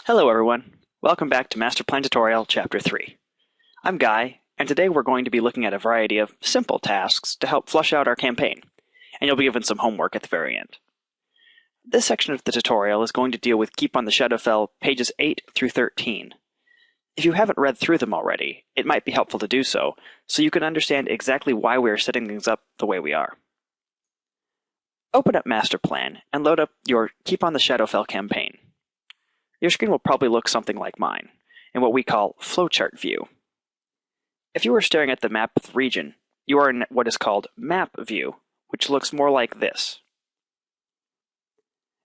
Hello everyone, welcome back to Masterplan Tutorial Chapter 3. I'm Guy, and today we're going to be looking at a variety of simple tasks to help flush out our campaign, and you'll be given some homework at the very end. This section of the tutorial is going to deal with Keep on the Shadowfell pages 8 through 13. If you haven't read through them already, it might be helpful to do so you can understand exactly why we are setting things up the way we are. Open up Masterplan and load up your Keep on the Shadowfell campaign. Your screen will probably look something like mine, in what we call flowchart view. If you are staring at the map of the region, you are in what is called map view, which looks more like this.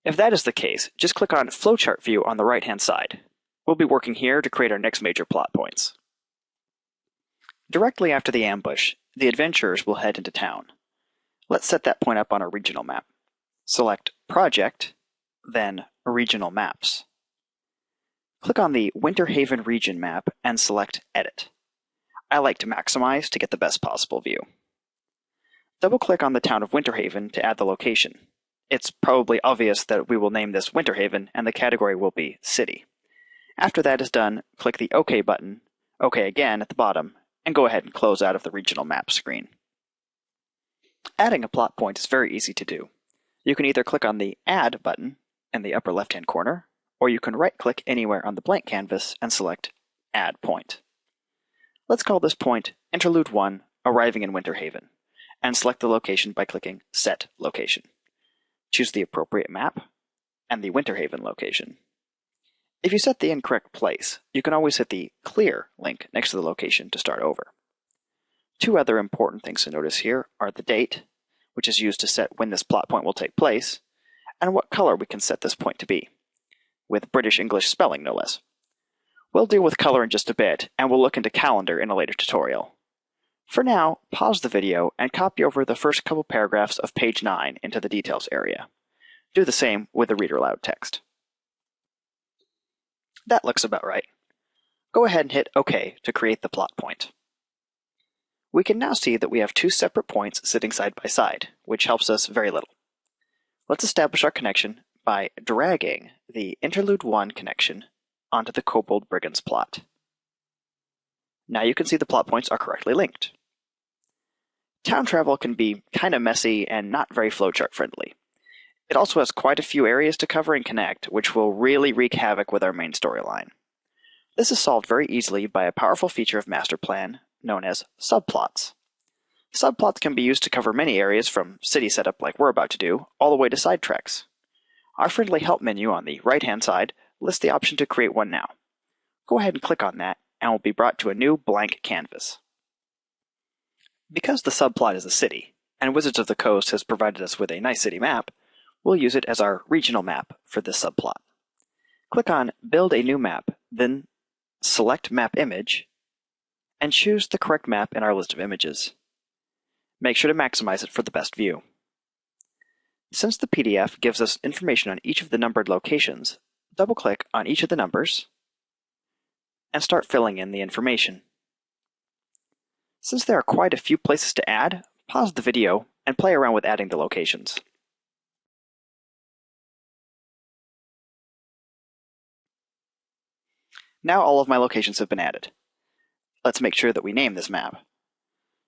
If that is the case, just click on flowchart view on the right-hand side. We'll be working here to create our next major plot points. Directly after the ambush, the adventurers will head into town. Let's set that point up on our regional map. Select Project, then Regional Maps. Click on the Winter Haven region map and select Edit. I like to maximize to get the best possible view. Double-click on the town of Winter Haven to add the location. It's probably obvious that we will name this Winter Haven and the category will be City. After that is done, click the OK button, OK again at the bottom, and go ahead and close out of the regional map screen. Adding a plot point is very easy to do. You can either click on the Add button in the upper left-hand corner, or you can right-click anywhere on the blank canvas and select Add Point. Let's call this point Interlude 1, Arriving in Winter Haven, and select the location by clicking Set Location. Choose the appropriate map and the Winter Haven location. If you set the incorrect place, you can always hit the Clear link next to the location to start over. Two other important things to notice here are the date, which is used to set when this plot point will take place, and what color we can set this point to be, with British English spelling no less. We'll deal with color in just a bit, and we'll look into calendar in a later tutorial. For now, pause the video and copy over the first couple paragraphs of page 9 into the details area. Do the same with the read aloud text. That looks about right. Go ahead and hit OK to create the plot point. We can now see that we have two separate points sitting side by side, which helps us very little. Let's establish our connection by dragging the Interlude 1 connection onto the Kobold Brigands plot. Now you can see the plot points are correctly linked. Town travel can be kind of messy and not very flowchart friendly. It also has quite a few areas to cover and connect, which will really wreak havoc with our main storyline. This is solved very easily by a powerful feature of Masterplan known as subplots. Subplots can be used to cover many areas from city setup like we're about to do, all the way to side treks. Our friendly help menu on the right-hand side lists the option to create one now. Go ahead and click on that, and we'll be brought to a new blank canvas. Because the subplot is a city, and Wizards of the Coast has provided us with a nice city map, we'll use it as our regional map for this subplot. Click on Build a New Map, then select Map Image, and choose the correct map in our list of images. Make sure to maximize it for the best view. Since the PDF gives us information on each of the numbered locations, double-click on each of the numbers and start filling in the information. Since there are quite a few places to add, pause the video and play around with adding the locations. Now all of my locations have been added. Let's make sure that we name this map.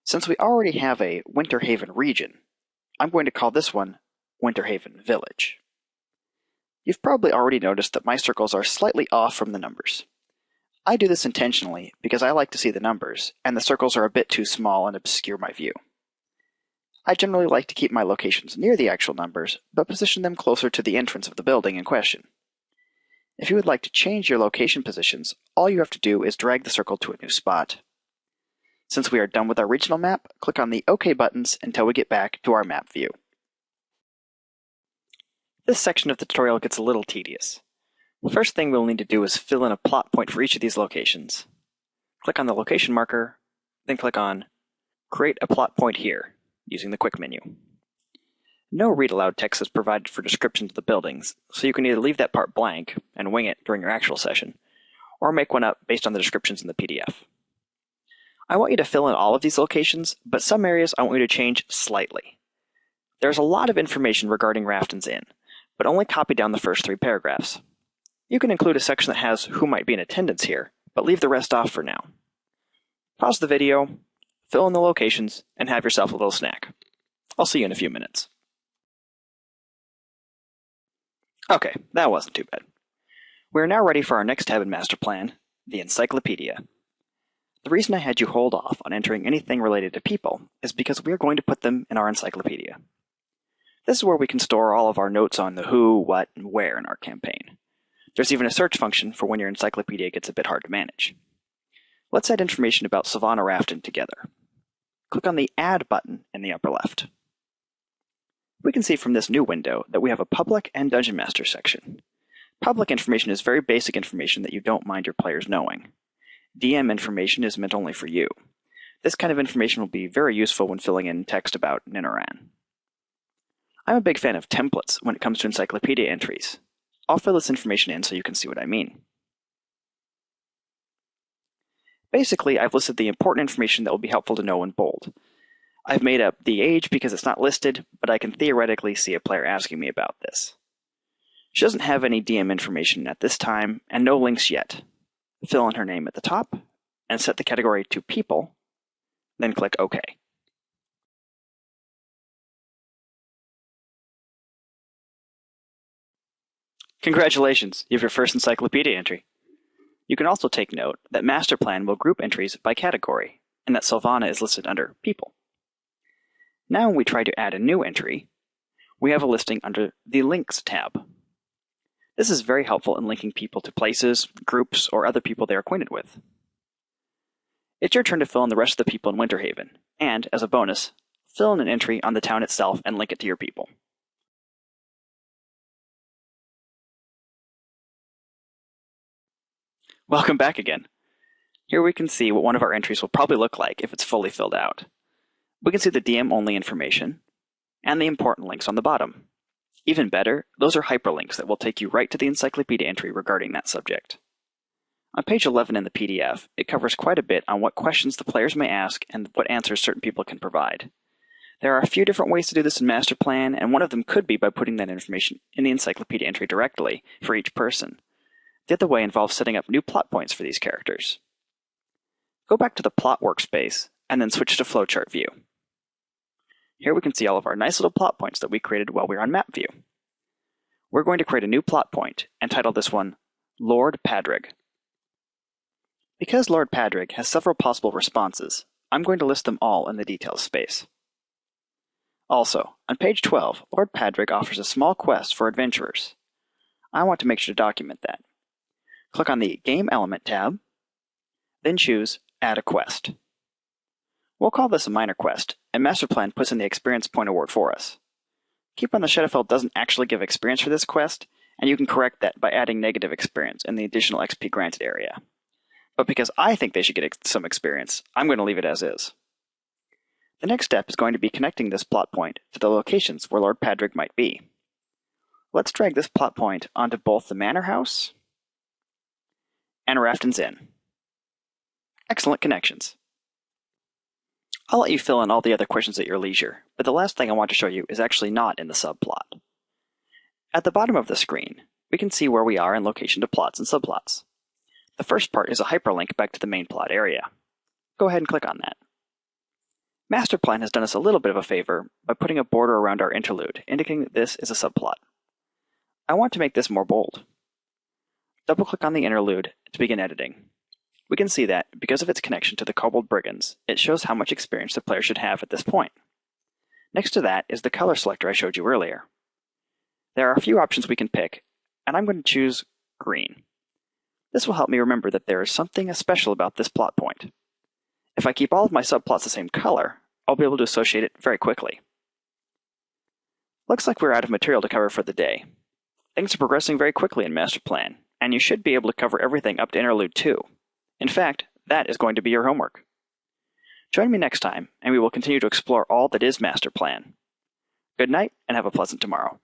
Since we already have a Winter Haven region, I'm going to call this one Winter Haven Village. You've probably already noticed that my circles are slightly off from the numbers. I do this intentionally because I like to see the numbers, and the circles are a bit too small and obscure my view. I generally like to keep my locations near the actual numbers, but position them closer to the entrance of the building in question. If you would like to change your location positions, all you have to do is drag the circle to a new spot. Since we are done with our regional map, click on the OK buttons until we get back to our map view. This section of the tutorial gets a little tedious. The first thing we'll need to do is fill in a plot point for each of these locations. Click on the location marker, then click on Create a Plot Point Here, using the quick menu. No read-aloud text is provided for descriptions of the buildings, so you can either leave that part blank and wing it during your actual session, or make one up based on the descriptions in the PDF. I want you to fill in all of these locations, but some areas I want you to change slightly. There's a lot of information regarding Rafton's Inn, but only copy down the first 3 paragraphs. You can include a section that has who might be in attendance here, but leave the rest off for now. Pause the video, fill in the locations, and have yourself a little snack. I'll see you in a few minutes. Okay, that wasn't too bad. We are now ready for our next tab in Masterplan, the encyclopedia. The reason I had you hold off on entering anything related to people is because we are going to put them in our encyclopedia. This is where we can store all of our notes on the who, what, and where in our campaign. There's even a search function for when your encyclopedia gets a bit hard to manage. Let's add information about Savannah Rafton together. Click on the Add button in the upper left. We can see from this new window that we have a Public and Dungeon Master section. Public information is very basic information that you don't mind your players knowing. DM information is meant only for you. This kind of information will be very useful when filling in text about Ninaran. I'm a big fan of templates when it comes to encyclopedia entries. I'll fill this information in so you can see what I mean. Basically, I've listed the important information that will be helpful to know in bold. I've made up the age because it's not listed, but I can theoretically see a player asking me about this. She doesn't have any DM information at this time, and no links yet. Fill in her name at the top, and set the category to People, then click OK. Congratulations, you have your first encyclopedia entry. You can also take note that Masterplan will group entries by category, and that Savannah is listed under People. Now when we try to add a new entry, we have a listing under the Links tab. This is very helpful in linking people to places, groups, or other people they are acquainted with. It's your turn to fill in the rest of the people in Winterhaven, and, as a bonus, fill in an entry on the town itself and link it to your people. Welcome back again. Here we can see what one of our entries will probably look like if it's fully filled out. We can see the DM-only information, and the important links on the bottom. Even better, those are hyperlinks that will take you right to the encyclopedia entry regarding that subject. On page 11 in the PDF, it covers quite a bit on what questions the players may ask and what answers certain people can provide. There are a few different ways to do this in Masterplan, and one of them could be by putting that information in the encyclopedia entry directly for each person. The other way involves setting up new plot points for these characters. Go back to the plot workspace, and then switch to flowchart view. Here we can see all of our nice little plot points that we created while we were on map view. We're going to create a new plot point and title this one Lord Padrig. Because Lord Padrig has several possible responses, I'm going to list them all in the details space. Also, on page 12, Lord Padrig offers a small quest for adventurers. I want to make sure to document that. Click on the Game Element tab, then choose Add a Quest. We'll call this a minor quest, and Masterplan puts in the experience point award for us. Keep on the Shadowfell doesn't actually give experience for this quest, and you can correct that by adding negative experience in the additional XP granted area. But because I think they should get some experience, I'm going to leave it as is. The next step is going to be connecting this plot point to the locations where Lord Padrig might be. Let's drag this plot point onto both the Manor House and Rafton's Inn. Excellent connections. I'll let you fill in all the other questions at your leisure, but the last thing I want to show you is actually not in the subplot. At the bottom of the screen, we can see where we are in location to plots and subplots. The first part is a hyperlink back to the main plot area. Go ahead and click on that. Masterplan has done us a little bit of a favor by putting a border around our interlude, indicating that this is a subplot. I want to make this more bold. Double-click on the interlude to begin editing. We can see that, because of its connection to the Kobold Brigands, it shows how much experience the player should have at this point. Next to that is the color selector I showed you earlier. There are a few options we can pick, and I'm going to choose green. This will help me remember that there is something special about this plot point. If I keep all of my subplots the same color, I'll be able to associate it very quickly. Looks like we're out of material to cover for the day. Things are progressing very quickly in Masterplan, and you should be able to cover everything up to Interlude 2. In fact, that is going to be your homework. Join me next time, and we will continue to explore all that is Masterplan. Good night, and have a pleasant tomorrow.